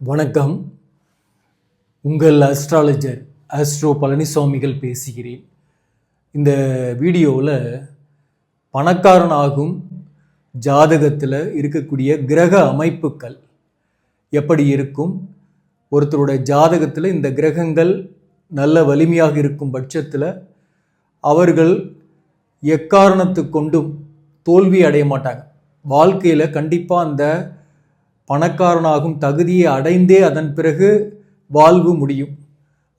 வணக்கம். உங்கள் astrologer astro பழனிசாமிகள் பேசுகிறேன். இந்த வீடியோவில் பணக்காரனாகும் ஜாதகத்தில் இருக்கக்கூடிய கிரக அமைப்புகள் எப்படி இருக்கும், ஒருத்தருடைய ஜாதகத்தில் இந்த கிரகங்கள் நல்ல வலிமையாக இருக்கும் பட்சத்தில் அவர்கள் எக்காரணத்து கொண்டும் தோல்வி அடைய மாட்டாங்க. வாழ்க்கையில் கண்டிப்பாக அந்த பணக்காரனாகும் தகுதியை அடைந்தே அதன் பிறகு வாழ்வு முடியும்.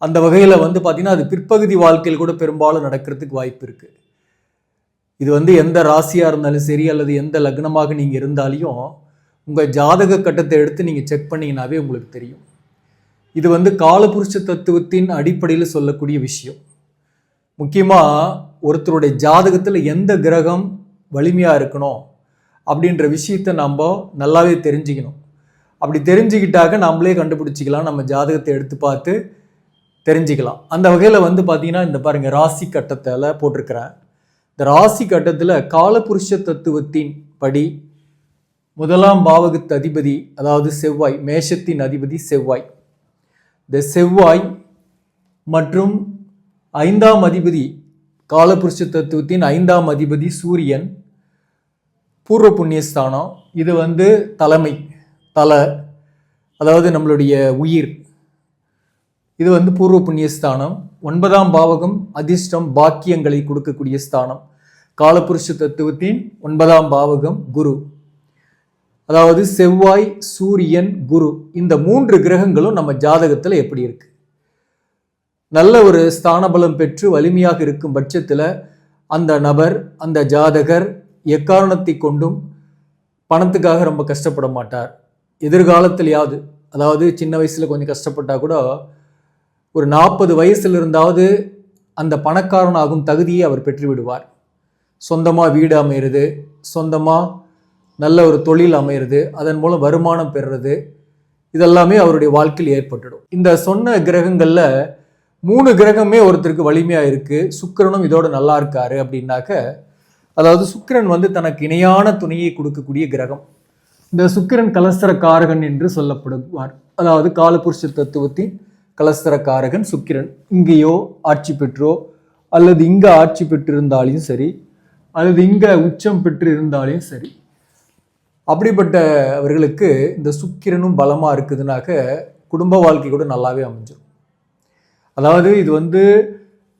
அந்த வகையில் பார்த்திங்கன்னா அது பிற்பகுதி வாழ்க்கையில் கூட பெரும்பாலும் நடக்கிறதுக்கு வாய்ப்பு இருக்குது. இது எந்த ராசியாக இருந்தாலும் சரி அல்லது எந்த லக்னமாக நீங்கள் இருந்தாலையும் உங்கள் ஜாதக கட்டத்தை எடுத்து நீங்கள் செக் பண்ணிங்கனாவே உங்களுக்கு தெரியும். இது காலபுருஷ தத்துவத்தின் அடிப்படையில் சொல்லக்கூடிய விஷயம். முக்கியமாக ஒருத்தருடைய ஜாதகத்தில் எந்த கிரகம் வலிமையாக இருக்கணும் அப்படின்ற விஷயத்தை நம்ம நல்லாவே தெரிஞ்சுக்கணும். அப்படி தெரிஞ்சுக்கிட்டாக்க நம்மளே கண்டுபிடிச்சிக்கலாம், நம்ம ஜாதகத்தை எடுத்து பார்த்து தெரிஞ்சுக்கலாம். அந்த வகையில் பார்த்தீங்கன்னா இந்த பாருங்கள், ராசி கட்டத்தில் போட்டிருக்கிறேன். இந்த ராசி கட்டத்தில் காலபுருஷ தத்துவத்தின் படி முதலாம் பாவகத்து அதிபதி, அதாவது செவ்வாய், மேஷத்தின் அதிபதி செவ்வாய். இந்த செவ்வாய் மற்றும் ஐந்தாம் அதிபதி, காலபுருஷ தத்துவத்தின் ஐந்தாம் அதிபதி சூரியன், பூர்வ புண்ணியஸ்தானம். இது தலைமை, தலை, அதாவது நம்மளுடைய உயிர். இது பூர்வ புண்ணியஸ்தானம். ஒன்பதாம் பாவகம் அதிர்ஷ்டம், பாக்கியங்களை கொடுக்கக்கூடிய ஸ்தானம். காலபுருஷ தத்துவத்தின் ஒன்பதாம் பாவகம் குரு, அதாவது செவ்வாய், சூரியன், குரு. இந்த மூன்று கிரகங்களும் நம்ம ஜாதகத்தில் எப்படி இருக்கு, நல்ல ஒரு ஸ்தானபலம் பெற்று வலிமையாக இருக்கும் பட்சத்தில் அந்த நபர், அந்த ஜாதகர் எக்காரணத்தை கொண்டும் பணத்துக்காக ரொம்ப கஷ்டப்பட மாட்டார். எதிர்காலத்திலேயாவது, அதாவது சின்ன வயசில் கொஞ்சம் கஷ்டப்பட்டால் கூட ஒரு 40 வயசில் இருந்தாவது அந்த பணக்காரனாகும் தகுதியை அவர் பெற்றுவிடுவார். சொந்தமாக வீடு அமையிறது, சொந்தமாக நல்ல ஒரு தொழில் அமையிறது, அதன் மூலம் வருமானம் பெறுறது, இதெல்லாமே அவருடைய வாழ்க்கையில் ஏற்பட்டுடும். இந்த சொன்ன கிரகங்களில் 3 கிரகமே ஒருத்தருக்கு வலிமையாக இருக்குது. சுக்கிரனும் இதோட நல்லா இருக்காரு அப்படின்னாக்க, அதாவது சுக்கிரன் தனக்கு இணையான துணையை கொடுக்கக்கூடிய கிரகம். இந்த சுக்கிரன் கலஸ்தரக்காரகன் என்று சொல்லப்படுவார். அதாவது காலபுருஷ தத்துவத்தின் கலஸ்தரக்காரகன் சுக்கிரன். இங்கேயோ ஆட்சி பெற்றோ அல்லது இங்கே ஆட்சி பெற்றிருந்தாலும் சரி, அல்லது இங்கே உச்சம் பெற்று இருந்தாலும் சரி, அப்படிப்பட்டவர்களுக்கு இந்த சுக்கிரனும் பலமாக இருக்குதுனாக்க குடும்ப வாழ்க்கை கூட நல்லாவே அமைஞ்சிடும். அதாவது இது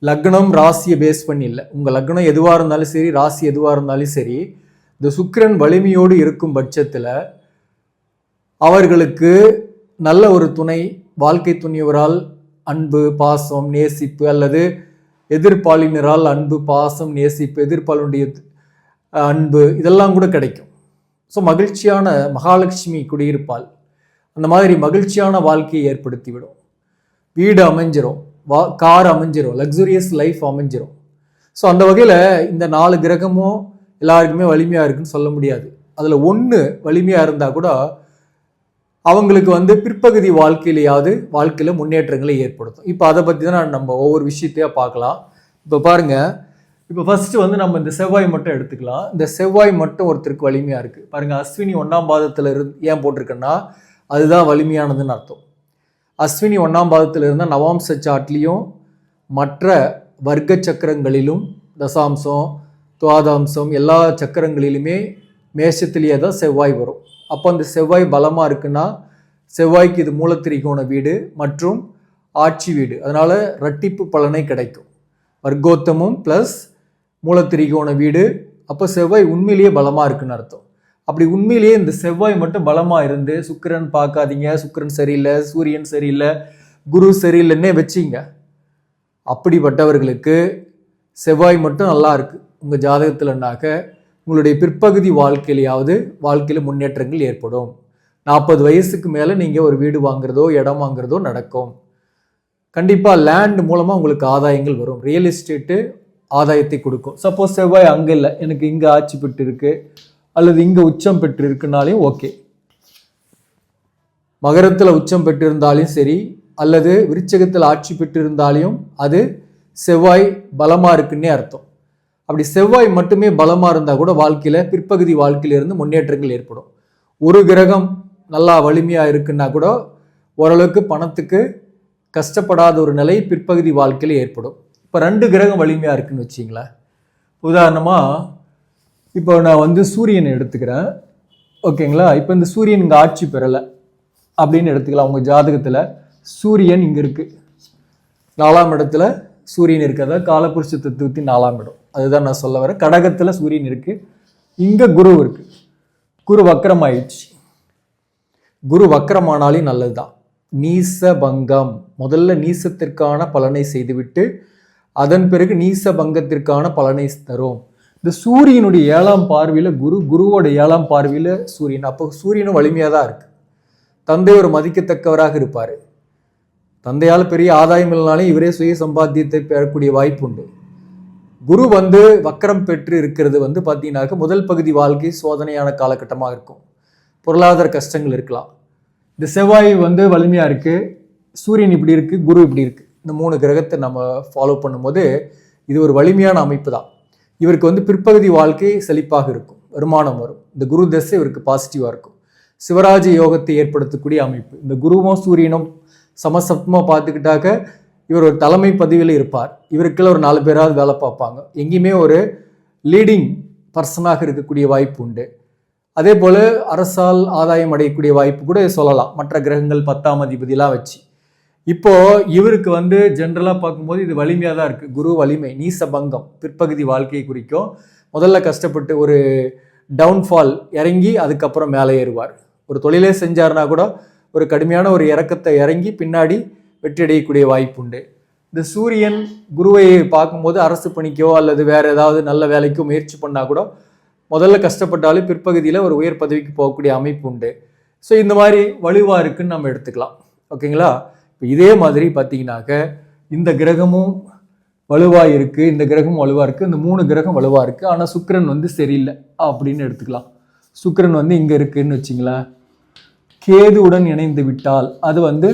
லக்னம் ராசியை பேஸ் பண்ணி இல்லை. உங்கள் லக்னம் எதுவாக இருந்தாலும் சரி, ராசி எதுவாக இருந்தாலும் சரி, இந்த சுக்கிரன் வலிமையோடு இருக்கும் பட்சத்தில் அவர்களுக்கு நல்ல ஒரு துணை, வாழ்க்கை துணையவரால் அன்பு, பாசம், நேசிப்பு, அல்லது எதிர்ப்பாளினரால் அன்பு, பாசம், நேசிப்பு, எதிர்ப்பாளுடைய அன்பு, இதெல்லாம் கூட கிடைக்கும். ஸோ மகிழ்ச்சியான மகாலட்சுமி குடியிருப்பால் அந்த மாதிரி மகிழ்ச்சியான வாழ்க்கையை ஏற்படுத்திவிடும். வீடு அமைஞ்சிரும், கார் அமைஞ்சிரும், லக்ஸுரியஸ் லைஃப் அமைஞ்சிரும். ஸோ அந்த வகையில் இந்த 4 கிரகமும் எல்லாருக்குமே வலிமையாக இருக்குன்னு சொல்ல முடியாது. அதில் ஒன்று வலிமையாக இருந்தால் கூட அவங்களுக்கு பிற்பகுதி வாழ்க்கையிலேயாவது வாழ்க்கையில் முன்னேற்றங்களை ஏற்படுத்தும். இப்போ அதை பற்றி தான் நம்ம ஒவ்வொரு விஷயத்தையாக பார்க்கலாம். இப்போ பாருங்கள், இப்போ ஃபஸ்ட்டு நம்ம இந்த செவ்வாய் மட்டும் எடுத்துக்கலாம். இந்த செவ்வாய் மட்டும் ஒருத்தருக்கு வலிமையாக இருக்குது. பாருங்கள், அஸ்வினி 1ஆம் பாதத்தில் ஏன் போட்டிருக்கேன்னா அதுதான் வலிமையானதுன்னு அர்த்தம். அஸ்வினி 1ஆம் பாதத்தில் இருந்தால் நவாம்ச சாட்லேயும் மற்ற வர்க்க சக்கரங்களிலும் தசாம்சம், துவாதாம்சம் எல்லா சக்கரங்களிலுமே மேஷத்திலேயே தான் செவ்வாய் வரும். அப்போ அந்த செவ்வாய் பலமாக இருக்குன்னா செவ்வாய்க்கு இது மூலத்திரிகோண வீடு மற்றும் ஆட்சி வீடு, அதனால் இரட்டிப்பு பலனை கிடைக்கும். வர்க்கோத்தமும் ப்ளஸ் மூலத்திரிகோண வீடு. அப்போ செவ்வாய் உண்மையிலேயே பலமாக இருக்குன்னு அர்த்தம். அப்படி உண்மையிலேயே இந்த செவ்வாய் மட்டும் பலமாக இருந்து, சுக்கிரன் பார்க்காதீங்க, சுக்கிரன் சரியில்லை, சூரியன் சரியில்லை, குரு சரியில்லைன்னே வச்சிங்க, அப்படிப்பட்டவர்களுக்கு செவ்வாய் மட்டும் நல்லா இருக்குது உங்கள் ஜாதகத்தில்னாக்க உங்களுடைய பிற்பகுதி வாழ்க்கையிலையாவது வாழ்க்கையில் முன்னேற்றங்கள் ஏற்படும். 40 வயசுக்கு மேலே நீங்கள் ஒரு வீடு வாங்குறதோ இடம் வாங்குறதோ நடக்கும். கண்டிப்பாக லேண்ட் மூலமாக உங்களுக்கு ஆதாயங்கள் வரும். ரியல் எஸ்டேட்டு ஆதாயத்தை கொடுக்கும். சப்போஸ் செவ்வாய் அங்கே இல்லை, எனக்கு இங்கே ஆட்சி பெற்று இருக்கு அல்லது இங்கே உச்சம் பெற்று இருக்குனாலையும் ஓகே. மகரத்தில் உச்சம் பெற்றிருந்தாலும் சரி, அல்லது விருச்சகத்தில் ஆட்சி பெற்றிருந்தாலையும் அது செவ்வாய் பலமாக இருக்குன்னே அர்த்தம். அப்படி செவ்வாய் மட்டுமே பலமாக இருந்தால் கூட வாழ்க்கையில் பிற்பகுதி வாழ்க்கையிலிருந்து முன்னேற்றங்கள் ஏற்படும். ஒரு கிரகம் நல்லா வலிமையாக இருக்குன்னா கூட ஓரளவுக்கு பணத்துக்கு கஷ்டப்படாத ஒரு நிலை பிற்பகுதி வாழ்க்கையில் ஏற்படும். இப்போ 2 கிரகம் வலிமையாக இருக்குன்னு வச்சிங்களேன். உதாரணமாக இப்போ நான் வந்து சூரியனை எடுத்துக்கிறேன், ஓகேங்களா. இப்போ இந்த சூரியன் இங்கே ஆட்சி பெறலை அப்படின்னு எடுத்துக்கலாம். உங்கள் ஜாதகத்தில் சூரியன் இங்கே இருக்குது, 4ஆம் இடத்துல சூரியன் இருக்கிறதா காலபுருஷ தத்துவத்தின் 4ஆம் இடம். அதுதான் நான் சொல்ல வரேன். கடகத்தில் சூரியன் இருக்குது, இங்கே குரு இருக்குது. குரு வக்கரம் ஆயிடுச்சு. குரு வக்கரமானாலே நல்லது தான். நீச பங்கம், முதல்ல நீசத்திற்கான பலனை செய்துவிட்டு அதன் பிறகு நீச பங்கத்திற்கான பலனை தரும். இந்த சூரியனுடைய 7ஆம் பார்வையில் குரு, குருவோட 7ஆம் பார்வையில் சூரியன். அப்போ சூரியனும் வலிமையாக தான் இருக்கு. தந்தை ஒரு மதிக்கத்தக்கவராக இருப்பார். தந்தையால் பெரிய ஆதாயம் இல்லைனாலும் இவரே சுய சம்பாத்தியத்தை பெறக்கூடிய வாய்ப்பு உண்டு. குரு வந்து வக்கரம் பெற்று இருக்கிறது வந்து பார்த்தீங்கன்னாக்க முதல் பகுதி வாழ்க்கை சோதனையான காலகட்டமாக இருக்கும். பொருளாதார கஷ்டங்கள் இருக்கலாம். இந்த செவ்வாய் வந்து வலிமையாக இருக்குது, சூரியன் இப்படி இருக்குது, குரு இப்படி இருக்குது. இந்த 3 கிரகத்தை நம்ம ஃபாலோ பண்ணும்போது இது ஒரு வலிமையான அமைப்பு தான். இவருக்கு வந்து பிற்பகுதி வாழ்க்கை செழிப்பாக இருக்கும், வருமானம் வரும். இந்த குரு தசை இவருக்கு பாசிட்டிவாக இருக்கும். சிவராஜ யோகத்தை ஏற்படுத்தக்கூடிய அமைப்பு. இந்த குருவும் சூரியனும் சமசப்தமாக பார்த்துக்கிட்டாக்க இவர் ஒரு தலைமை பதவியில் இருப்பார். இவருக்குள்ள ஒரு 4 பேராவது வேலை பார்ப்பாங்க. எங்கேயுமே ஒரு லீடிங் பர்சனாக இருக்கக்கூடிய வாய்ப்பு உண்டு. அதே போல் அரசால் ஆதாயம் அடையக்கூடிய வாய்ப்பு கூட சொல்லலாம், மற்ற கிரகங்கள் 10ஆம் அதிபதியெலாம் வச்சு. இப்போது இவருக்கு வந்து ஜென்ரலாக பார்க்கும்போது இது வலிமையாக தான் இருக்குது. குரு வலிமை, நீச பங்கம் பிற்பகுதி வாழ்க்கையை குறிக்கும். முதல்ல கஷ்டப்பட்டு ஒரு டவுன்ஃபால் இறங்கி அதுக்கப்புறம் மேலே ஏறுவார். ஒரு தொழிலே செஞ்சார்னா கூட ஒரு கடுமையான ஒரு இறக்கத்தை இறங்கி பின்னாடி வெற்றி அடையக்கூடிய வாய்ப்பு உண்டு. இந்த சூரியன் குருவை பார்க்கும்போது அரசு பணிக்கோ அல்லது வேறு ஏதாவது நல்ல வேலைக்கோ முயற்சி பண்ணால் கூட முதல்ல கஷ்டப்பட்டாலும் பிற்பகுதியில் ஒரு உயர் பதவிக்கு போகக்கூடிய அமைப்பு உண்டு. ஸோ இந்த மாதிரி வலுவாக இருக்குன்னு நம்ம எடுத்துக்கலாம், ஓகேங்களா. இப்போ இதே மாதிரி பார்த்தீங்கன்னாக்க இந்த கிரகமும் வலுவாக இருக்குது, இந்த கிரகமும் வலுவாக இருக்குது, இந்த 3 கிரகம் வலுவாக இருக்குது. ஆனால் சுக்கிரன் வந்து சரியில்லை அப்படின்னு எடுத்துக்கலாம். சுக்கிரன் வந்து இங்கே இருக்குதுன்னு வச்சிங்களேன். கேதுவுடன் இணைந்து விட்டால் அது வந்து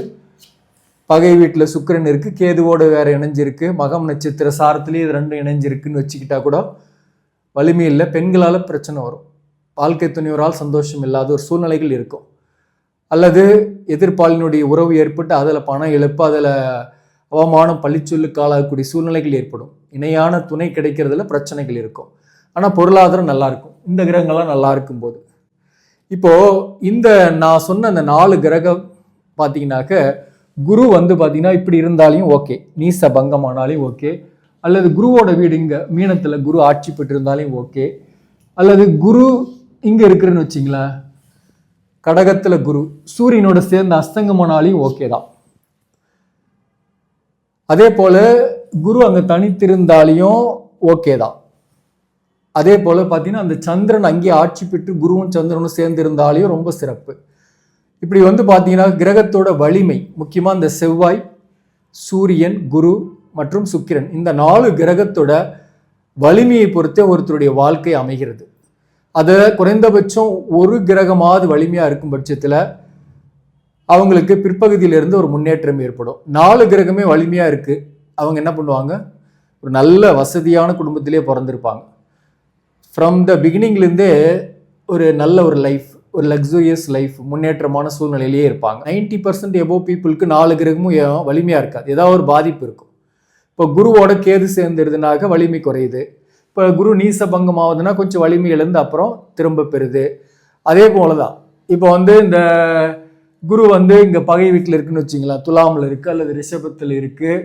பகை வீட்டில் சுக்கிரன் இருக்குது, கேதுவோடு வேறு இணைஞ்சிருக்கு, மகம் நட்சத்திர சாரத்துலேயே இது 2 இணைஞ்சிருக்குன்னு வச்சுக்கிட்டா கூட வலிமை இல்லை. பெண்களால் பிரச்சனை வரும், வாழ்க்கை துணையோரால் சந்தோஷம் இல்லாத ஒரு சூழ்நிலைகள் இருக்கும். அல்லது எதிர்ப்பாளினுடைய உறவு ஏற்பட்டு அதில் பணம் இழப்பு, அதில் அவமானம் பழிச்சொல்லுக்கு ஆளாகக்கூடிய சூழ்நிலைகள் ஏற்படும். இணையான துணை கிடைக்கிறதுல பிரச்சனைகள் இருக்கும். ஆனால் பொருளாதாரம் நல்லாயிருக்கும் இந்த கிரகங்கள்லாம் நல்லா இருக்கும்போது. இப்போது இந்த நான் சொன்ன அந்த 4 கிரகம் பார்த்தீங்கன்னாக்க குரு வந்து பார்த்தீங்கன்னா இப்படி இருந்தாலையும் ஓகே, நீச பங்கமானாலையும் ஓகே, அல்லது குருவோட வீடு இங்கே மீனத்தில் குரு ஆட்சி பெற்றிருந்தாலையும் ஓகே, அல்லது குரு இங்கே இருக்கிறன்னு வச்சிங்களேன், கடகத்தில் குரு சூரியனோட சேர்ந்து அஸ்தங்கமானாலையும் ஓகே தான். அதே போல் குரு அங்கே தனித்திருந்தாலையும் ஓகே தான். அதே போல் பார்த்தீங்கன்னா அந்த சந்திரன் அங்கே ஆட்சி பெற்று குருவும் சந்திரனும் சேர்ந்து இருந்தாலையும் ரொம்ப சிறப்பு. இப்படி வந்து பார்த்தீங்கன்னா கிரகத்தோட வலிமை, முக்கியமாக இந்த செவ்வாய், சூரியன், குரு மற்றும் சுக்கிரன், இந்த 4 கிரகத்தோட வலிமையை பொறுத்தே ஒருத்தருடைய வாழ்க்கை அமைகிறது. அதை குறைந்தபட்சம் ஒரு கிரகமாவது வலிமையாக இருக்கும் பட்சத்தில் அவங்களுக்கு பிற்பகுதியிலிருந்து ஒரு முன்னேற்றம் ஏற்படும். 4 கிரகமே வலிமையாக இருக்குது, அவங்க என்ன பண்ணுவாங்க, ஒரு நல்ல வசதியான குடும்பத்திலே பிறந்திருப்பாங்க. ஃப்ரம் த பிகினிங்லேருந்தே ஒரு நல்ல ஒரு லைஃப், ஒரு லக்ஸூரியஸ் லைஃப், முன்னேற்றமான சூழ்நிலையிலேயே இருப்பாங்க. 90% எபோவ் பீப்புளுக்கு 4 கிரகமும் வலிமையாக இருக்காது, ஏதாவது ஒரு பாதிப்பு இருக்கும். இப்போ குருவோட கேது சேர்ந்துருதுனாக்க வலிமை குறையுது. இப்போ குரு நீச பங்கம் ஆகுதுன்னா கொஞ்சம் வலிமை இழந்து அப்புறம் திரும்ப பெறுது. அதே போல தான் இப்போ வந்து இந்த குரு வந்து இங்கே பகை வீட்டில் இருக்குன்னு வச்சிங்களா, துலாமில் இருக்குது அல்லது ரிஷபத்தில் இருக்குது.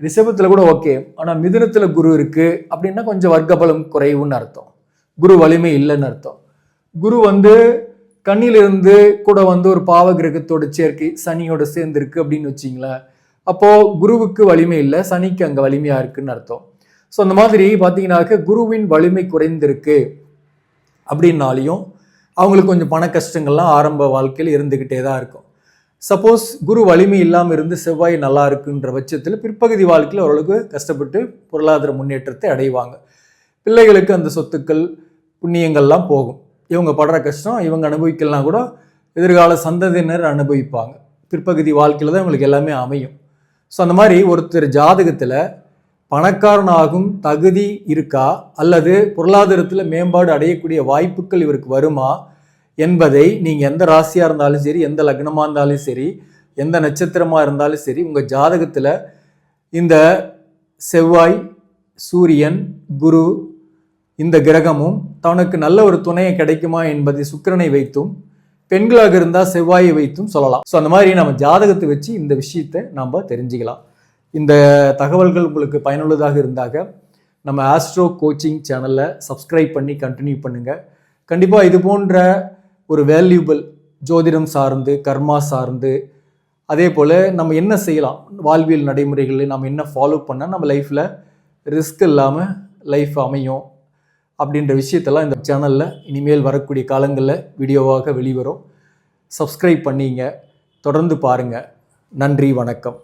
ரிஷபத்தில் கூட ஓகே, ஆனால் மிதுனத்தில் குரு இருக்குது அப்படின்னா கொஞ்சம் வர்க்கபலம் குறைவுன்னு அர்த்தம், குரு வலிமை இல்லைன்னு அர்த்தம். குரு வந்து கண்ணிலிருந்து கூட வந்து ஒரு பாவ கிரகத்தோட சேர்க்கை சனியோட சேர்ந்துருக்கு அப்படின்னு வச்சிங்களேன், அப்போது குருவுக்கு வலிமை இல்லை, சனிக்கு அங்கே வலிமையாக இருக்குன்னு அர்த்தம். ஸோ அந்த மாதிரி பார்த்தீங்கன்னாக்க குருவின் வலிமை குறைந்திருக்கு அப்படின்னாலையும் அவங்களுக்கு கொஞ்சம் பண கஷ்டங்கள்லாம் ஆரம்ப வாழ்க்கையில் இருந்துக்கிட்டே தான் இருக்கும். சப்போஸ் குரு வலிமை இல்லாமல் இருந்து செவ்வாய் நல்லா இருக்குன்ற பட்சத்தில் பிற்பகுதி வாழ்க்கையில் ஓரளவுக்கு கஷ்டப்பட்டு பொருளாதார முன்னேற்றத்தை அடைவாங்க. பிள்ளைகளுக்கு அந்த சொத்துக்கள் புண்ணியங்கள்லாம் போகும். இவங்க படுற கஷ்டம் இவங்க அனுபவிக்கலாம் கூட எதிர்கால சந்ததியினர் அனுபவிப்பாங்க. பிற்பகுதி வாழ்க்கையில் தான் இவங்களுக்கு எல்லாமே அமையும். ஸோ அந்த மாதிரி ஒருத்தர் ஜாதகத்தில் பணக்காரனாகும் தகுதி இருக்கா அல்லது பொருளாதாரத்தில் மேம்பாடு அடையக்கூடிய வாய்ப்புகள் இவருக்கு வருமா என்பதை நீங்கள் எந்த ராசியாக இருந்தாலும் சரி, எந்த லக்னமாக இருந்தாலும் சரி, எந்த நட்சத்திரமாக இருந்தாலும் சரி, உங்கள் ஜாதகத்தில் இந்த செவ்வாய், சூரியன், குரு இந்த கிரகமும் தனக்கு நல்ல ஒரு துணையை கிடைக்குமா என்பதை சுக்கிரனை வைத்தும், பெண்களாக இருந்தால் செவ்வாயை வைத்தும் சொல்லலாம். ஸோ அந்த மாதிரி நம்ம ஜாதகத்தை வச்சு இந்த விஷயத்தை நம்ம தெரிஞ்சுக்கலாம். இந்த தகவல்கள் உங்களுக்கு பயனுள்ளதாக இருந்தாக நம்ம ஆஸ்ட்ரோ கோச்சிங் சேனலை சப்ஸ்கிரைப் பண்ணி கண்டினியூ பண்ணுங்கள். கண்டிப்பாக இது போன்ற ஒரு வேல்யூபிள் ஜோதிடம் சார்ந்து, கர்மா சார்ந்து, அதே போல் நம்ம என்ன செய்யலாம், வாழ்வியல் நடைமுறைகளில் நம்ம என்ன ஃபாலோ பண்ணால் நம்ம லைஃப்பில் ரிஸ்க் இல்லாமல் லைஃப் அமையும் அப்படின்ற விஷயத்தெல்லாம் இந்த சேனலில் இனிமேல் வரக்கூடிய காலங்களில் வீடியோவாக வெளிவரும். சப்ஸ்கிரைப் பண்ணிங்க, தொடர்ந்து பாருங்கள். நன்றி, வணக்கம்.